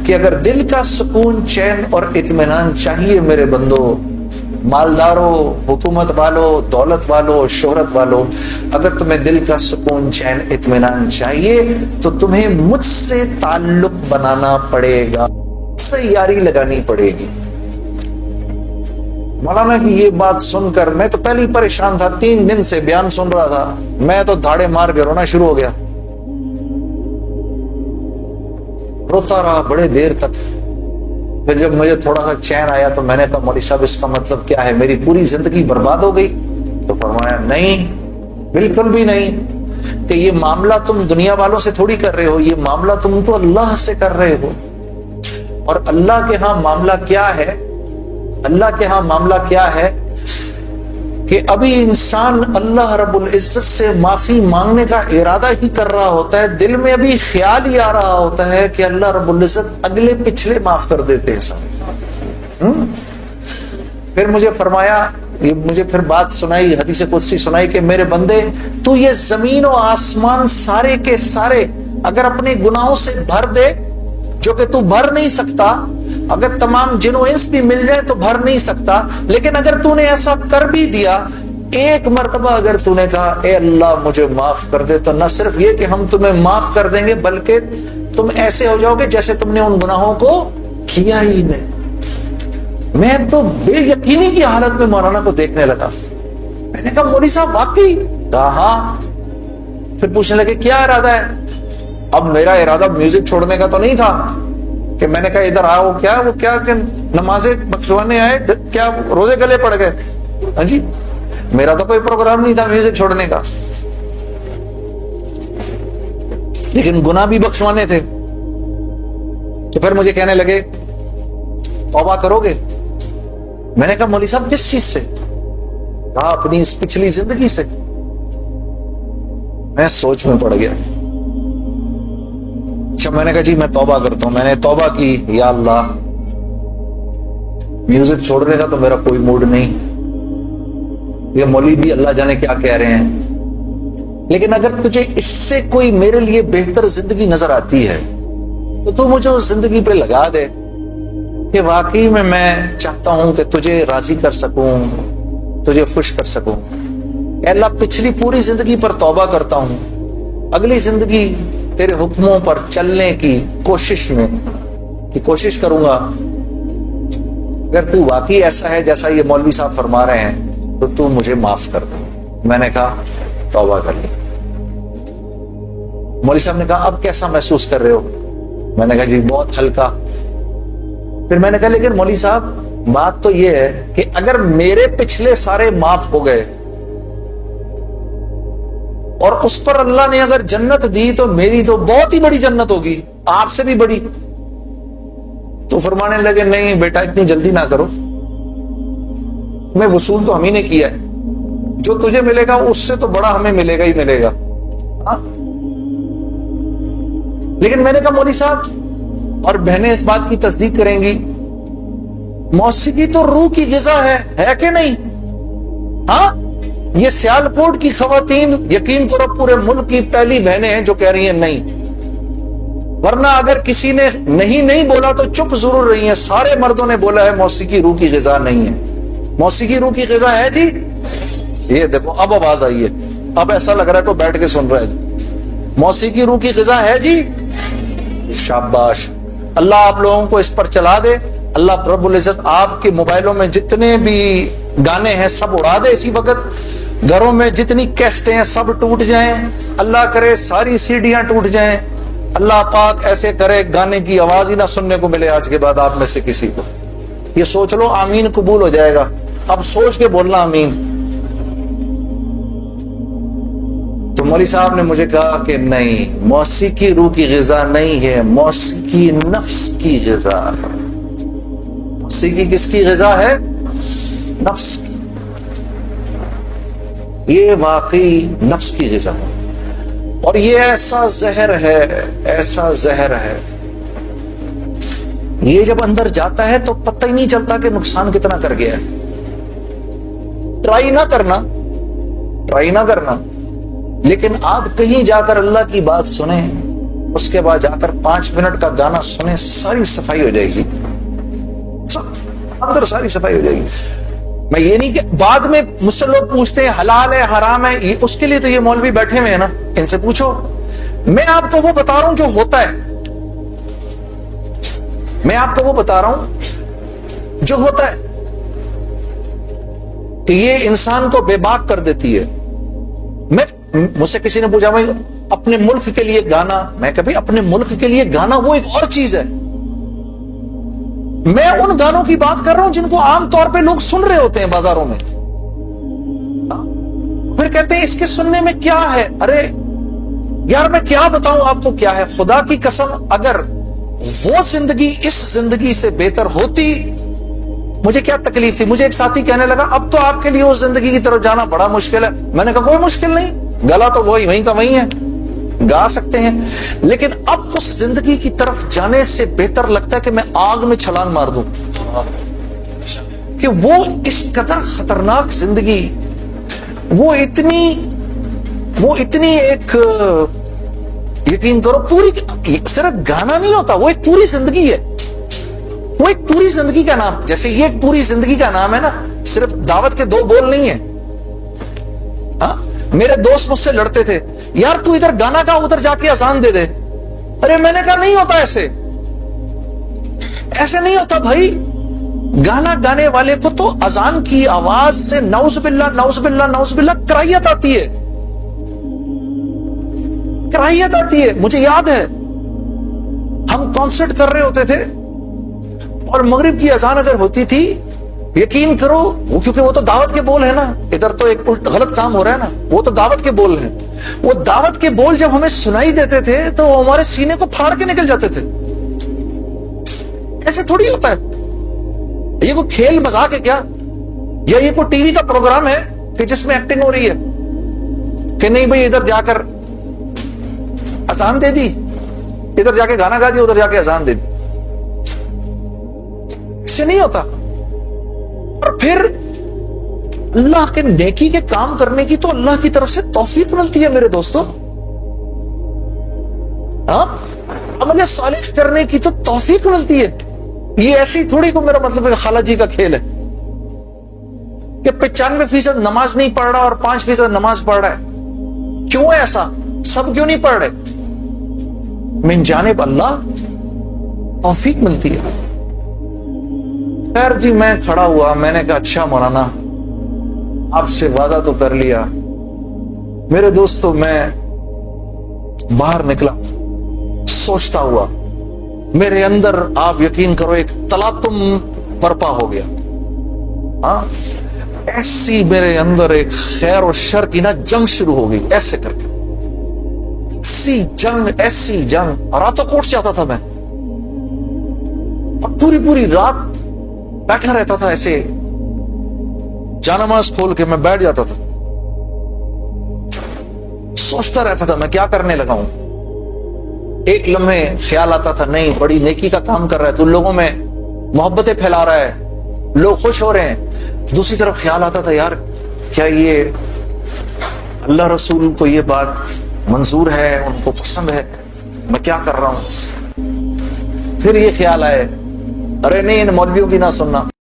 کہ اگر دل کا سکون، چین اور اطمینان چاہیے میرے بندو، مالداروں، حکومت والوں، دولت والوں، شہرت والوں، اگر تمہیں دل کا سکون، چین، اطمینان چاہیے تو تمہیں مجھ سے تعلق بنانا پڑے گا، مجھ سے یاری لگانی پڑے گی۔ مولانا کی یہ بات سن کر میں تو پہلے ہی پریشان تھا، 3 دن سے بیان سن رہا تھا، میں تو دھاڑے مار کے رونا شروع ہو گیا، روتا رہا بڑے دیر تک۔ پھر جب مجھے تھوڑا سا چین آیا تو میں نے کہا مولوی صاحب اس کا مطلب کیا ہے، میری پوری زندگی برباد ہو گئی؟ تو فرمایا نہیں، بالکل بھی نہیں، کہ یہ معاملہ تم دنیا والوں سے تھوڑی کر رہے ہو، یہ معاملہ تم تو اللہ سے کر رہے ہو، اور اللہ کے ہاں معاملہ کیا ہے؟ اللہ کے ہاں معاملہ کیا ہے کہ ابھی انسان اللہ رب العزت سے معافی مانگنے کا ارادہ ہی کر رہا ہوتا ہے، دل میں ابھی خیال ہی آ رہا ہوتا ہے کہ اللہ رب العزت اگلے پچھلے معاف کر دیتے ہیں سب۔ پھر مجھے فرمایا، یہ مجھے پھر بات سنائی، حدیث قدسی سنائی کہ میرے بندے، تو یہ زمین و آسمان سارے کے سارے اگر اپنے گناہوں سے بھر دے، جو کہ تو بھر نہیں سکتا، اگر تمام جن و انس بھی مل جائے تو بھر نہیں سکتا، لیکن اگر تو نے ایسا کر بھی دیا، ایک مرتبہ اگر تو نے کہا اے اللہ مجھے معاف کر دے، تو نہ صرف یہ کہ ہم تمہیں معاف کر دیں گے، بلکہ تم ایسے ہو جاؤ گے جیسے تم نے ان گناہوں کو کیا ہی نہیں۔ میں تو بے یقینی کی حالت میں مولانا کو دیکھنے لگا، میں نے کہا مولوی صاحب واقعی؟ کہا ہاں۔ پھر پوچھنے لگے کیا ارادہ ہے؟ اب میرا ارادہ میوزک چھوڑنے کا تو نہیں تھا کہ میں نے کہا ادھر آؤ، وہ کیا کہ نمازیں بخشوانے آئے، کیا روزے گلے پڑ گئے؟ ہاں جی، میرا تو کوئی پروگرام نہیں تھا میوزک چھوڑنے کا، لیکن گناہ بھی بخشوانے تھے۔ تو پھر مجھے کہنے لگے توبہ کرو گے؟ میں نے کہا مولوی صاحب کس چیز سے؟ کہا اپنی اس پچھلی زندگی سے۔ میں سوچ میں پڑ گیا۔ اچھا، میں نے کہا جی میں توبہ کرتا ہوں۔ میں نے توبہ کی، یا اللہ میوزک چھوڑنے کا تو میرا کوئی موڈ نہیں، یہ مولوی بھی اللہ جانے کیا کہہ رہے ہیں، لیکن اگر تجھے اس سے کوئی میرے لیے بہتر زندگی نظر آتی ہے تو تو مجھے اس زندگی پہ لگا دے کہ واقعی میں چاہتا ہوں کہ تجھے راضی کر سکوں، تجھے خوش کر سکوں۔ اے اللہ پچھلی پوری زندگی پر توبہ کرتا ہوں، اگلی زندگی تیرے حکموں پر چلنے کی کوشش کروں گا۔ اگر تو واقعی ایسا ہے جیسا یہ مولوی صاحب فرما رہے ہیں تو تو مجھے معاف کر دے۔ میں نے کہا توبہ کر لی۔ مولوی صاحب نے کہا اب کیسا محسوس کر رہے ہو؟ میں نے کہا جی بہت ہلکا۔ پھر میں نے کہا لیکن مولوی صاحب بات تو یہ ہے کہ اگر میرے پچھلے سارے معاف ہو گئے اور اس پر اللہ نے اگر جنت دی تو میری تو بہت ہی بڑی جنت ہوگی، آپ سے بھی بڑی۔ تو فرمانے لگے نہیں بیٹا اتنی جلدی نہ کرو، میں وصول تو ہم ہی نے کیا ہے، جو تجھے ملے گا اس سے تو بڑا ہمیں ملے گا ہی ملے گا۔ لیکن میں نے کہا مولوی صاحب، اور بہنیں اس بات کی تصدیق کریں گی، موسیقی تو روح کی غذا ہے کہ نہیں؟ ہاں، یہ سیالکوٹ کی خواتین یقین کرو پورے ملک کی پہلی بہنیں ہیں جو کہہ رہی ہیں نہیں، ورنہ اگر کسی نے نہیں بولا تو چپ ضرور رہی ہیں، سارے مردوں نے بولا ہے موسیقی روح کی غذا نہیں ہے۔ موسیقی روح کی غذا ہے جی، یہ دیکھو اب آواز آئی ہے، اب ایسا لگ رہا ہے کوئی بیٹھ کے سن رہا ہے جی۔ موسیقی روح کی غذا ہے جی، شاباش، اللہ آپ لوگوں کو اس پر چلا دے، اللہ رب العزت آپ کے موبائلوں میں جتنے بھی گانے ہیں سب اڑا دے اسی وقت، گھروں میں جتنی کیسٹیں ہیں سب ٹوٹ جائیں، اللہ کرے ساری سیڈیاں ٹوٹ جائیں، اللہ پاک ایسے کرے گانے کی آواز ہی نہ سننے کو ملے آج کے بعد آپ میں سے کسی کو۔ یہ سوچ لو آمین قبول ہو جائے گا، اب سوچ کے بولنا آمین۔ تو مولوی صاحب نے مجھے کہا کہ نہیں، موسیقی روح کی غذا نہیں ہے، موسیقی نفس کی غذا ہے۔ موسیقی کس کی غذا ہے؟ نفس کی۔ یہ واقعی نفس کی غذا ہے، اور یہ ایسا زہر ہے، ایسا زہر ہے، یہ جب اندر جاتا ہے تو پتہ ہی نہیں چلتا کہ نقصان کتنا کر گیا ہے۔ ٹرائی نہ کرنا، لیکن آپ کہیں جا کر اللہ کی بات سنیں، اس کے بعد جا کر 5 منٹ کا گانا سنیں، ساری صفائی ہو جائے گی، اندر ساری صفائی ہو جائے گی۔ میں یہ نہیں کہ بعد میں مجھ سے لوگ پوچھتے ہیں حلال ہے حرام ہے، اس کے لیے تو یہ مولوی بیٹھے ہوئے ہیں نا، ان سے پوچھو۔ میں آپ کو وہ بتا رہا ہوں جو ہوتا ہے، میں آپ کو وہ بتا رہا ہوں جو ہوتا ہے کہ یہ انسان کو بے باک کر دیتی ہے۔ مجھ سے کسی نے پوچھا بھائی اپنے ملک کے لیے گانا، میں کہ بھائی اپنے ملک کے لیے گانا وہ ایک اور چیز ہے، میں ان گانوں کی بات کر رہا ہوں جن کو عام طور پہ لوگ سن رہے ہوتے ہیں بازاروں میں، پھر کہتے ہیں اس کے سننے میں کیا ہے۔ ارے یار میں کیا بتاؤں آپ کو کیا ہے، خدا کی قسم اگر وہ زندگی اس زندگی سے بہتر ہوتی مجھے کیا تکلیف تھی۔ مجھے ایک ساتھی کہنے لگا اب تو آپ کے لیے اس زندگی کی طرف جانا بڑا مشکل ہے، میں نے کہا کوئی مشکل نہیں، گلا تو وہیں کا وہیں ہے، گا سکتے ہیں، لیکن اب اس زندگی کی طرف جانے سے بہتر لگتا ہے کہ میں آگ میں چھلانگ مار دوں، کہ وہ اس قدر خطرناک زندگی، وہ اتنی ایک، یقین کرو پوری، صرف گانا نہیں ہوتا، وہ ایک پوری زندگی ہے، وہ ایک پوری زندگی کا نام، جیسے یہ ایک پوری زندگی کا نام ہے نا، صرف دعوت کے 2 بول نہیں ہیں۔ ہاں میرے دوست مجھ سے لڑتے تھے، یار تو ادھر گانا گا ادھر جا کے اذان دے دے، ارے میں نے کہا نہیں ہوتا، ایسے نہیں ہوتا بھائی، گانا گانے والے کو تو اذان کی آواز سے نعوذ باللہ نعوذ باللہ نعوذ باللہ کراہیت آتی ہے، کراہیت آتی ہے۔ مجھے یاد ہے ہم کانسرٹ کر رہے ہوتے تھے اور مغرب کی اذان اگر ہوتی تھی، یقین کرو وہ، کیونکہ وہ تو دعوت کے بول ہیں نا، ادھر تو ایک غلط کام ہو رہا ہے نا، وہ تو دعوت کے بول ہیں، وہ دعوت کے بول جب ہمیں سنائی دیتے تھے تو وہ ہمارے سینے کو پھاڑ کے نکل جاتے تھے۔ ایسے تھوڑی ہوتا ہے، یہ کوئی کھیل مذاق ہے کیا، یا یہ کوئی ٹی وی کا پروگرام ہے کہ جس میں ایکٹنگ ہو رہی ہے کہ نہیں بھائی ادھر جا کر اذان دے دی، ادھر جا کے گانا گا دی، ادھر جا کے اذان دے دی، اس سے نہیں ہوتا۔ اور پھر اللہ کے نیکی کے کام کرنے کی تو اللہ کی طرف سے توفیق ملتی ہے میرے دوستوں، ہاں عمل صالح کرنے کی تو توفیق ملتی ہے۔ یہ ایسی تھوڑی کو میرا مطلب ہے خالہ جی کا کھیل ہے کہ 95% نماز نہیں پڑھ رہا اور 5% نماز پڑھ رہا ہے، کیوں ہے ایسا، سب کیوں نہیں پڑھ رہے؟ من جانب اللہ توفیق ملتی ہے۔ خیر جی میں کھڑا ہوا، میں نے کہا اچھا مولانا آپ سے وعدہ تو کر لیا۔ میرے دوستو میں باہر نکلا سوچتا ہوا، میرے اندر آپ یقین کرو ایک تلاطم برپا ہو گیا، ہاں ایسی میرے اندر ایک خیر و شر کی نا جنگ شروع ہو گئی، ایسے کر کے ایسی جنگ، راتوں کوٹ جاتا تھا میں، اور پوری رات بیٹھا رہتا تھا، ایسے جانماز کھول کے میں بیٹھ جاتا تھا، سوچتا رہتا تھا میں کیا کرنے لگا ہوں۔ ایک لمحے خیال آتا تھا نہیں بڑی نیکی کا کام کر رہا ہے تو لوگوں میں محبتیں پھیلا رہا ہے، لوگ خوش ہو رہے ہیں۔ دوسری طرف خیال آتا تھا یار کیا یہ اللہ رسول کو یہ بات منظور ہے، ان کو پسند ہے، میں کیا کر رہا ہوں۔ پھر یہ خیال آئے ارے نہیں ان مولویوں کی نہ سننا،